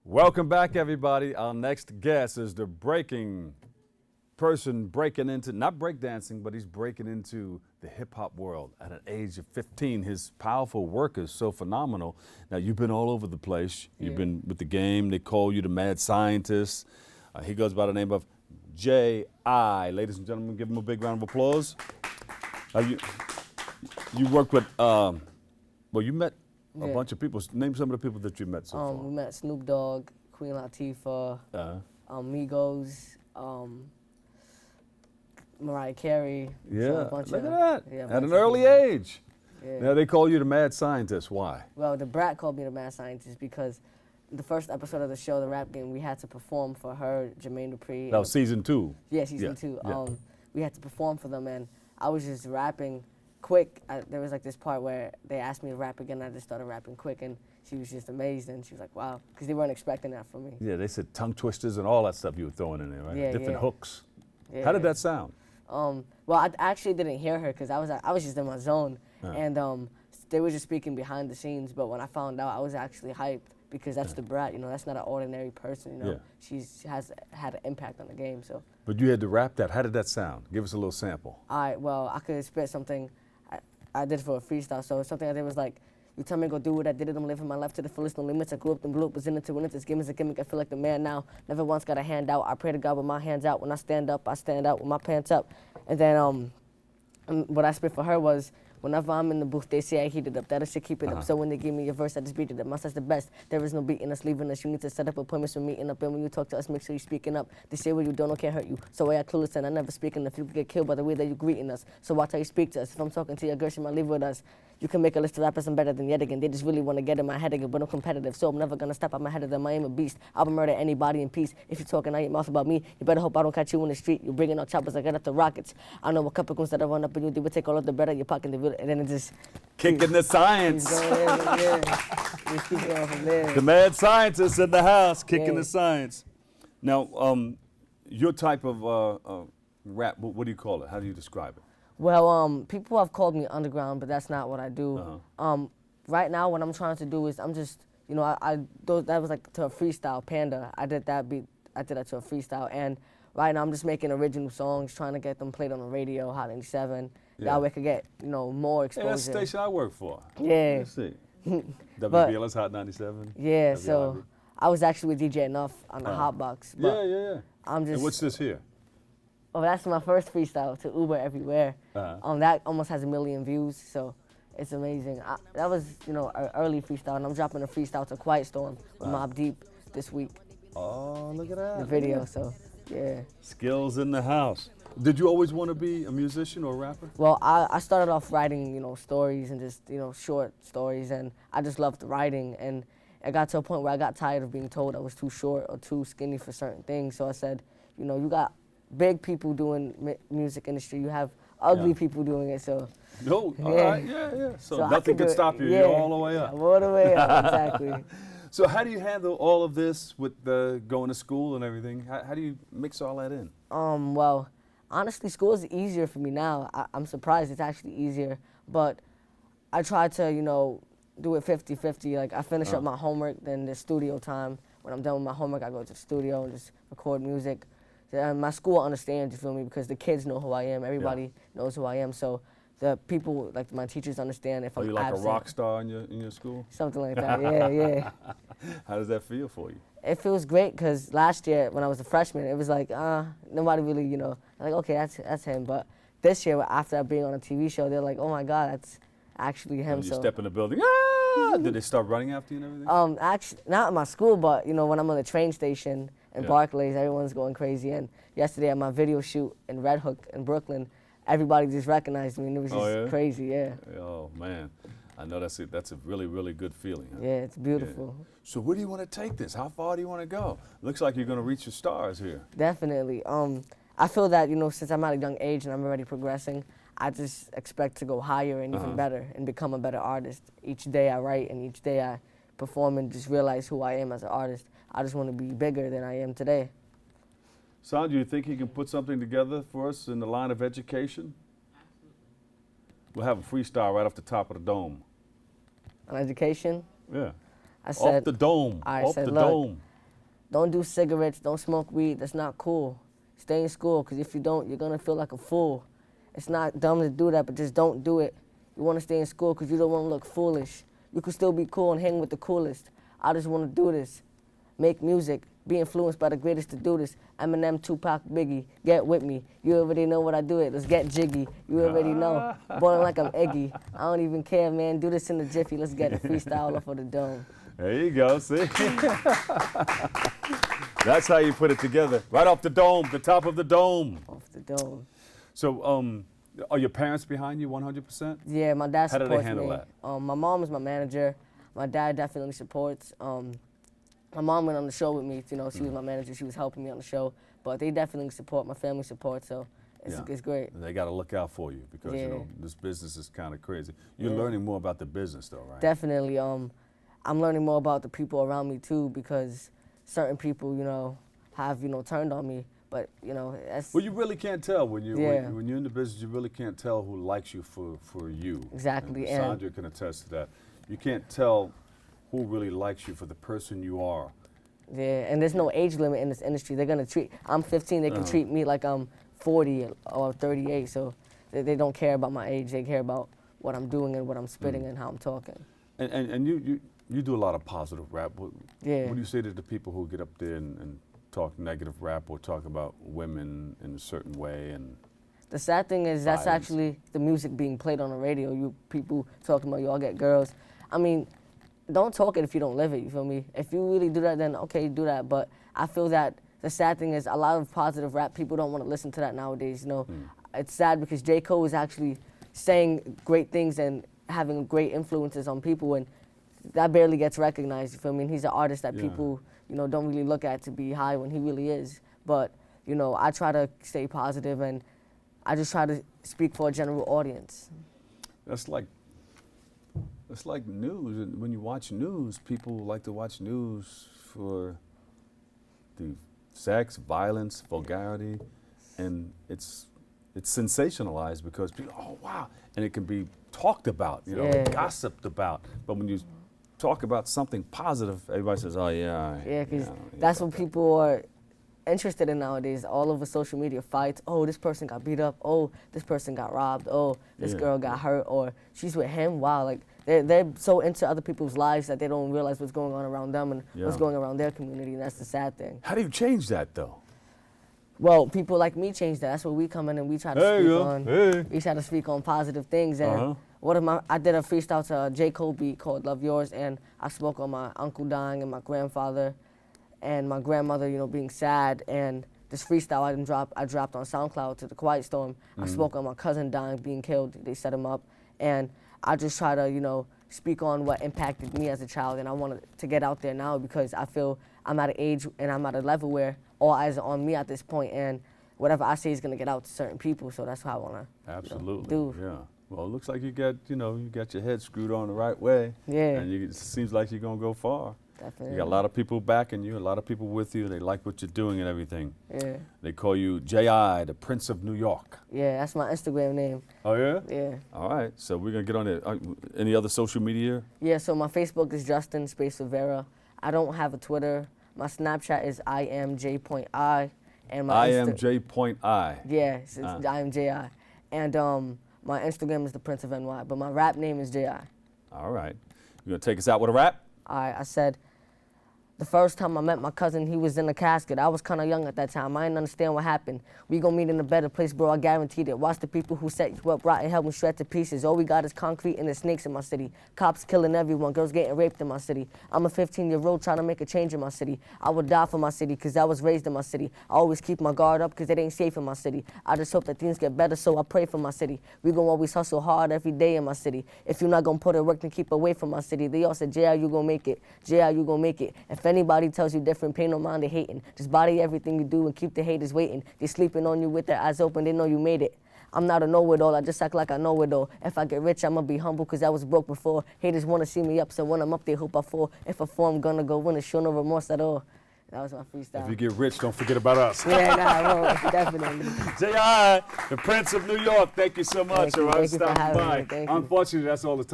Welcome back, everybody. Our next guest is the person breaking into, not breakdancing, but he's breaking into the hip-hop world at an age of 15. His powerful work is so phenomenal. Now, you've been all over the place. You've been with the game. They call you the mad scientist. He goes by the name of J.I. Ladies and gentlemen, give him a big round of applause. You worked with, well, you met a bunch of people. Name some of the people that you met so far. We met Snoop Dogg, Queen Latifah, Migos, Mariah Carey. Yeah, look at that. Yeah, at an early age. Yeah. Now they call you the mad scientist. Why? Well, the brat called me the mad scientist because the first episode of the show, the rap game, we had to perform for her, Jermaine Dupri. That was season 2. Yeah, season 2. Yeah. We had to perform for them, and I was just rapping quick. There was like this part where they asked me to rap again, and I just started rapping quick, and she was just amazed, and she was like, wow, because they weren't expecting that from me. Yeah, they said tongue twisters and all that stuff you were throwing in there, right? Yeah, different hooks. Yeah. How did that sound? Well, I actually didn't hear her because I was just in my zone, and they were just speaking behind the scenes. But when I found out, I was actually hyped because that's the brat. You know, that's not an ordinary person. You know, she has had an impact on the game. So. But you had to rap that. How did that sound? Give us a little sample. Well, I could spit something. I did for a freestyle. So something I did was like, you tell me to go do what I did it, I'm living my life to the fullest, no limits. I grew up and blew up, was in it to win it. This game is a gimmick, I feel like the man now. Never once got a hand out. I pray to God with my hands out. When I stand up with my pants up. And then what I spit for her was, whenever I'm in the booth, they say I heat it up. That shit keep it up. So when they give me a verse, I just beat it up. My side's the best. There is no beating us, leaving us. You need to set up appointments for meeting up. And when you talk to us, make sure you're speaking up. They say what you don't can't hurt you. So I clueless and I never speak enough. You could get killed by the way that you're greeting us. So watch how you speak to us. If I'm talking to your girl, she might leave with us. You can make a list of rappers I'm better than yet again. They just really want to get in my head again, but I'm competitive, so I'm never gonna step out my head of them. I am a beast. I will murder anybody in peace. If you're talking out your mouth about me, you better hope I don't catch you in the street. You're bringing out choppers, I got up the rockets. I know a couple guns that I run up and you, they would take all of the bread out of your pocket, and then it just kicking the science. The mad scientist in the house, kicking the science. Now, your type of rap, what do you call it? How do you describe it? Well, people have called me underground, but that's not what I do. Right now, what I'm trying to do is I'm just, you know, that was like to a freestyle, Panda. I did that beat, I did that to a freestyle, and right now I'm just making original songs, trying to get them played on the radio, Hot 97. That way I could get, you know, more exposure. Hey, that's the station I work for. Yeah. Let's see. WBLS Hot 97. Yeah, so I was actually with DJ Enough on the Hotbox. Yeah. I'm just. And what's this here? Oh, that's my first freestyle to Uber Everywhere. That almost has 1 million views, so it's amazing. That was, you know, an early freestyle, and I'm dropping a freestyle to Quiet Storm with Mobb Deep this week. Oh, look at that. The video, so yeah. Skills in the house. Did you always want to be a musician or a rapper? Well, I started off writing, you know, stories and just, you know, short stories, and I just loved writing, and it got to a point where I got tired of being told I was too short or too skinny for certain things, so I said, you know, you got big people doing music industry, you have ugly people doing it, so. No, all right, yeah. So nothing could stop you, you're all the way up. I'm all the way up, exactly. So how do you handle all of this with going to school and everything? How do you mix all that in? Well, honestly, school is easier for me now. I'm surprised it's actually easier, but I try to, you know, do it 50-50. Like I finish up my homework, then the studio time. When I'm done with my homework, I go to the studio and just record music. My school understands, you feel me, because the kids know who I am. Everybody knows who I am. So the people, like my teachers, understand if I'm absent. Are you like a rock star in your school? Something like that. Yeah. How does that feel for you? It feels great because last year when I was a freshman, it was like nobody really, you know, like okay, that's him. But this year, after being on a TV show, they're like, oh my God, that's actually him. When you so step in the building, did they start running after you and everything? Actually, not at my school, but you know, when I'm on the train station in Barclays, everyone's going crazy. And yesterday at my video shoot in Red Hook in Brooklyn, everybody just recognized me, and it was just crazy, Oh man, I know that's a really, really good feeling. Huh? Yeah, it's beautiful. Yeah. So where do you want to take this? How far do you want to go? Looks like you're going to reach your stars here. Definitely. I feel that, you know, since I'm at a young age and I'm already progressing, I just expect to go higher and even better and become a better artist. Each day I write and each day I perform and just realize who I am as an artist. I just want to be bigger than I am today. Son, do you think he can put something together for us in the line of education? We'll have a freestyle right off the top of the dome. On education? Yeah. I said, off the dome. I off said, the look, dome. don't do cigarettes, don't smoke weed. That's not cool. Stay in school, because if you don't, you're going to feel like a fool. It's not dumb to do that, but just don't do it. You want to stay in school because you don't want to look foolish. You can still be cool and hang with the coolest. I just want to do this. Make music. Be influenced by the greatest to do this. Eminem, Tupac, Biggie. Get with me. You already know what I do it. Let's get jiggy. You already know. Boiling like I'm Iggy. I don't even care, man. Do this in the jiffy. Let's get a freestyle off of the dome. There you go, see? That's how you put it together. Right off the dome, the top of the dome. Off the dome. So, are your parents behind you 100%? Yeah, my dad supports me. How do they handle that? My mom is my manager. My dad definitely supports. My mom went on the show with me. You know, she was my manager. She was helping me on the show. But they definitely support. My family supports. So it's great. They got to look out for you because you know this business is kind of crazy. You're learning more about the business, though, right? Definitely. I'm learning more about the people around me too, because certain people, you know, have turned on me. But that's. Well, you really can't tell when you're in the business. You really can't tell who likes you for you. Exactly. And Sandra can attest to that. You can't tell who really likes you for the person you are. Yeah, and there's no age limit in this industry. They're gonna treat. I'm 15. They can treat me like I'm 40 or 38. So they don't care about my age. They care about what I'm doing and what I'm spitting and how I'm talking. And you do a lot of positive rap. What do you say to the people who get up there and talk negative rap or talk about women in a certain way? And the sad thing is that's actually the music being played on the radio. You people talking about you all get girls. I mean, don't talk it if you don't live it, you feel me? If you really do that, then okay, do that. But I feel that the sad thing is a lot of positive rap, people don't want to listen to that nowadays, you know? It's sad because J. Cole is actually saying great things and having great influences on people, and that barely gets recognized, you feel me? And he's an artist that people, don't really look at to be high when he really is. But, I try to stay positive and I just try to speak for a general audience. That's like news. When you watch news, people like to watch news for the sex, violence, vulgarity, and it's sensationalized because people, oh wow, and it can be talked about, gossiped about. But when you talk about something positive, everybody says, oh yeah. Yeah, because that's what people are interested in nowadays. All over social media, fights. Oh, this person got beat up. Oh, this person got robbed. Oh, this girl got hurt. Or she's with him. Wow, like they're so into other people's lives that they don't realize what's going on around them and what's going around their community, and that's the sad thing. How do you change that though? Well, people like me change that. That's where we come in and we try to speak on. We try to speak on positive things. And I did a freestyle to a J. Cole beat called "Love Yours," and I spoke on my uncle dying and my grandfather, and my grandmother, being sad. And this freestyle I dropped on SoundCloud to the Quiet Storm. I spoke on my cousin dying, being killed. They set him up, and I just try to, speak on what impacted me as a child, and I wanted to get out there now because I feel I'm at an age and I'm at a level where all eyes are on me at this point, and whatever I say is gonna get out to certain people. So that's what I wanna do. Yeah. Well, it looks like you got your head screwed on the right way. Yeah. And it seems like you're gonna go far. Definitely. You got a lot of people backing you, a lot of people with you. They like what you're doing and everything. Yeah. They call you J.I., the Prince of New York. Yeah, that's my Instagram name. Oh, yeah? Yeah. All right, so we're going to get on there. Any other social media? Yeah, so my Facebook is Justin Space Rivera. I don't have a Twitter. My Snapchat is IamJ.I. And my IamJ.I. Yeah, it's IamJI. And my Instagram is the Prince of NY, but my rap name is J.I. All right. You going to take us out with a rap? All right, I said, the first time I met my cousin, he was in a casket. I was kind of young at that time. I didn't understand what happened. We gonna meet in a better place, bro, I guaranteed it. Watch the people who set you up right and help me shred to pieces. All we got is concrete and the snakes in my city. Cops killing everyone, girls getting raped in my city. I'm a 15-year-old trying to make a change in my city. I would die for my city, cause I was raised in my city. I always keep my guard up, cause it ain't safe in my city. I just hope that things get better, so I pray for my city. We gonna always hustle hard every day in my city. If you're not gonna put in work, then keep away from my city. They all said, J.I., you gonna make it. J.I., you gonna make it. If anybody tells you different, pay no mind to hating. Just body everything you do and keep the haters waiting. They sleeping on you with their eyes open, they know you made it. I'm not a know-it-all, I just act like I know it all. If I get rich, I'ma be humble, cause I was broke before. Haters wanna see me up, so when I'm up, they hope I fall. If I fall, I'm gonna go win, show no remorse at all. That was my freestyle. If you get rich, don't forget about us. Yeah, I won't, definitely. J.I., the Prince of New York, thank you so much. Thank you for having me. Thank you. Unfortunately, that's all the time.